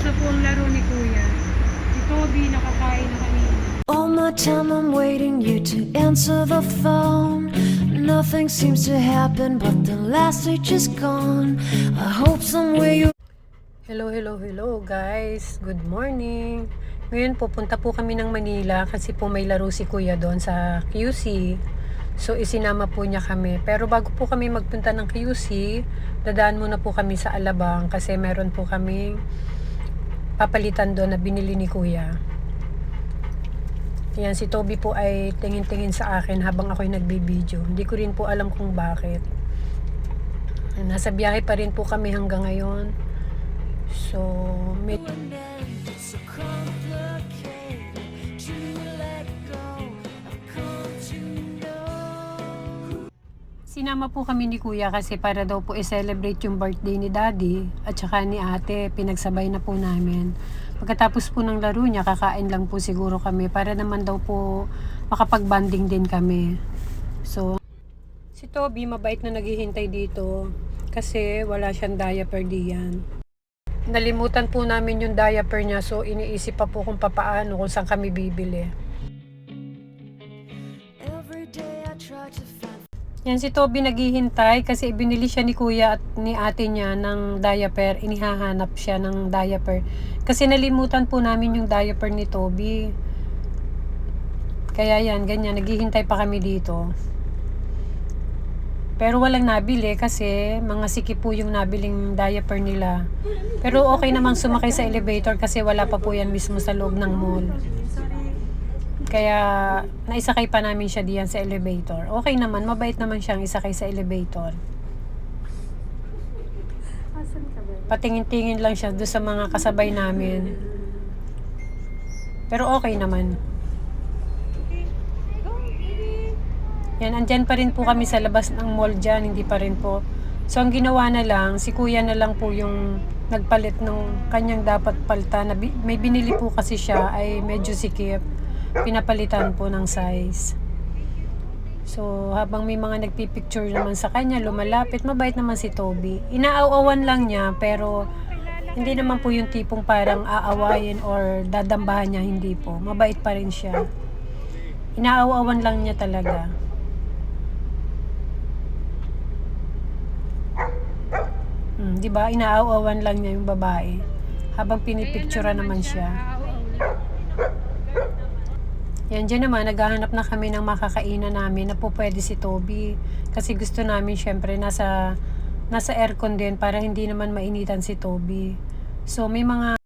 na po ang laro ni Kuya. Si Toby nakakain na kanina. All my time I'm waiting you to answer the phone. Nothing seems to happen but the last stage is gone. I hope somewhere you... Hello guys. Good morning. Ngayon pupunta po kami ng Manila kasi po may laro si Kuya doon sa QC. So isinama po niya kami. Pero bago po kami magpunta ng QC, dadaan muna po kami sa Alabang kasi meron po kaming papalitan doon na binili ni Kuya. Yan, si Toby po ay tingin-tingin sa akin habang ako'y nagbibideo. Hindi ko rin po alam kung bakit. Nasa biyahe pa rin po kami hanggang ngayon. So, may... Sinama po kami ni Kuya kasi para daw po i-celebrate yung birthday ni Daddy at saka ni Ate. Pinagsabay na po namin. Pagkatapos po ng laro niya, kakain lang po siguro kami para naman daw po makapag-banding din kami. So, si Toby mabait na naghihintay dito kasi wala siyang diaper diyan. Nalimutan po namin yung diaper niya, so iniisip pa po kung papaano, kung saan kami bibili. Yan, si Toby naghihintay kasi binili siya ni Kuya at ni Ate niya ng diaper. Inihahanap siya ng diaper. Kasi nalimutan po namin yung diaper ni Toby. Kaya yan, ganyan, naghihintay pa kami dito. Pero walang nabili kasi mga sikip po yung nabiling diaper nila. Pero okay namang sumakay sa elevator kasi wala pa po yan mismo sa loob ng mall. Kaya naisakay pa namin siya diyan sa elevator. Okay naman, mabait naman siyang isakay sa elevator. Patingin-tingin lang siya doon sa mga kasabay namin. Pero okay naman. Yan, andyan pa rin po kami sa labas ng mall dyan, hindi pa rin po. So, ang ginawa na lang, si Kuya na lang po yung nagpalit ng kanyang dapat palta. May binili po kasi siya, ay medyo sikip. Pinapalitan po ng size. So, habang may mga nagpipicture naman sa kanya, lumalapit, mabait naman si Toby. Inaaw-awan lang niya, pero hindi naman po yung tipong parang aawayin or dadambahan niya, hindi po. Mabait pa rin siya. Inaaw-awan lang niya talaga. Diba? Inaaw-awan lang niya yung babae. Habang pinipictura naman siya. Yan, dyan naman, naghahanap na kami ng makakainan namin na po pwede si Toby. Kasi gusto namin, syempre, nasa aircon din para hindi naman mainitan si Toby. So, may mga...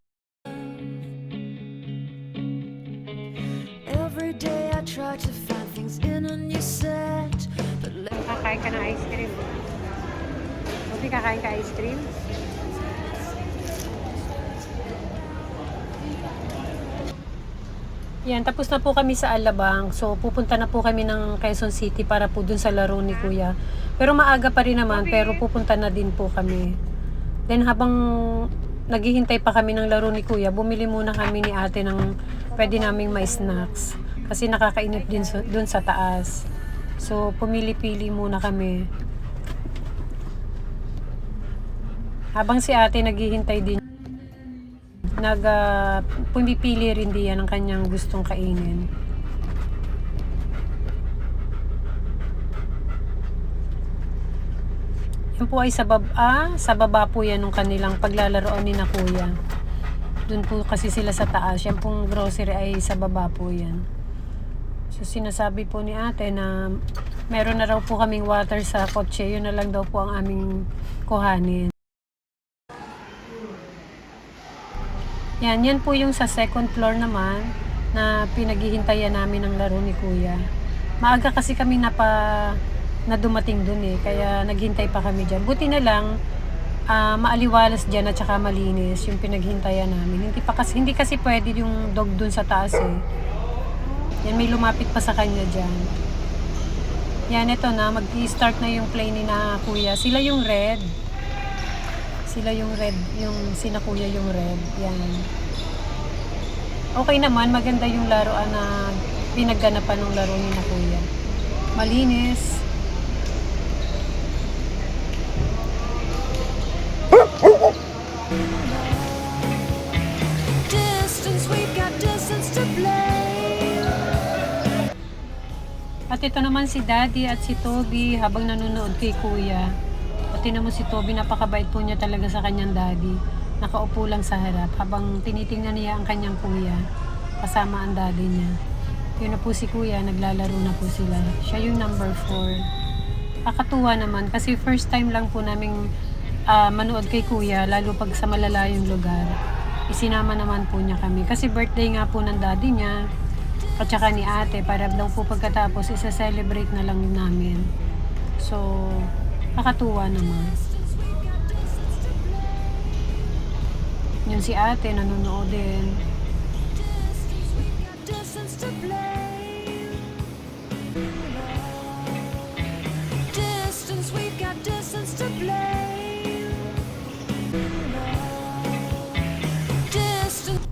Everyday I try to find things in a new set, but Kakain ka ng ice cream. Toby, kakain ka ice cream? Yan, tapos na po kami sa Alabang. So, pupunta na po kami ng Quezon City para po dun sa laro ni Kuya. Pero maaga pa rin naman, pero pupunta na din po kami. Then, habang naghihintay pa kami ng laro ni Kuya, bumili muna kami ni Ate ng pwede naming may snacks. Kasi nakakainip din dun sa taas. So, pumili-pili muna kami. Habang si Ate naghihintay din, pumipili rin diyan ng kanyang gustong kainin. Yan po ay sa baba po yan ng kanilang paglalaroan ni na Kuya. Doon po kasi sila sa taas. Yan pong grocery ay sa baba po yan. So sinasabi po ni Ate na meron na raw po kaming water sa kotse. Yun na lang daw po ang aming kuhanin. Yan po yung sa second floor naman na pinaghihintayan namin ng laro ni Kuya. Maaga kasi kami na dumating dun kaya naghintay pa kami dyan. Buti na lang, maaliwalas dyan at saka malinis yung pinaghintayan namin. Hindi kasi pwede yung dog dun sa taas Yan, may lumapit pa sa kanya dyan. Yan, ito na, mag-i-start na yung play ni na Kuya. Sila yung red, yung sina Kuya yung red. Yan. Okay naman, maganda yung laruan na pinagganapan ng laro ni na Kuya. Malinis. At ito naman si Daddy at si Toby habang nanonood kay Kuya. At tinan mo si Toby, napakabait po niya talaga sa kanyang daddy. Nakaupo lang sa harap habang tinitingnan niya ang kanyang kuya. Kasama ang daddy niya. Yun na po si Kuya, naglalaro na po sila. Siya yung number 4. Kakatuwa naman kasi first time lang po naming manood kay Kuya, lalo pag sa malalayong lugar. Isinama naman po niya kami. Kasi birthday nga po ng daddy niya. At saka ni ate, para daw po pagkatapos, isa-celebrate na lang namin. So, nakatuwa naman. Yun si ate, nanonood din. Distance to blame. Distance, we've got distance to blame. Distance.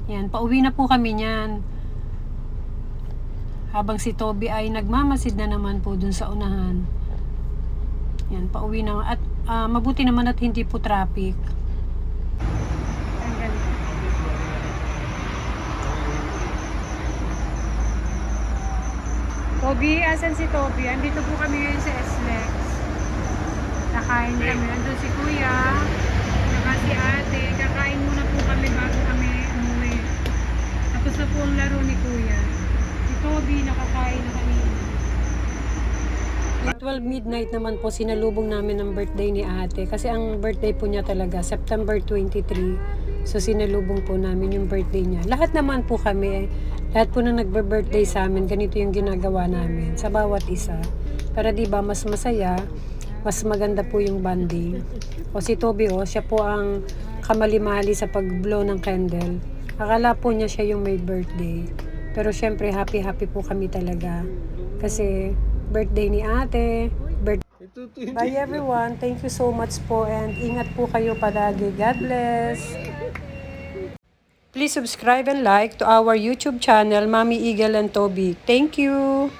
Yan, pauwi na po kami niyan. Habang si Toby ay nagmamasid na naman po dun sa unahan. Yan, pauwi na. At mabuti naman at hindi po traffic. Ang galing. Toby, asan si Toby? Andito po kami ngayon sa SLEX. Nakain kami. Andun si Kuya, saka si ate. Kakain muna po kami bago kami umuwi. Tapos na po ang laro ni Kuya. Si Toby, nakakain na kanina. At 12 midnight naman po, sinalubong namin ang birthday ni ate. Kasi ang birthday po niya talaga, September 23. So sinalubong po namin yung birthday niya. Lahat naman po kami, lahat po na nagbe-birthday sa amin, ganito yung ginagawa namin sa bawat isa. Para di ba mas masaya, mas maganda po yung bonding. O si Toby, siya po ang kamali-mali sa pag-blow ng candle. Akala po niya siya yung may birthday. Pero syempre, happy po kami talaga. Kasi birthday ni ate. Bye everyone. Thank you so much po and ingat po kayo palagi. God bless. Please subscribe and like to our YouTube channel, Mommy Eagle and Toby. Thank you.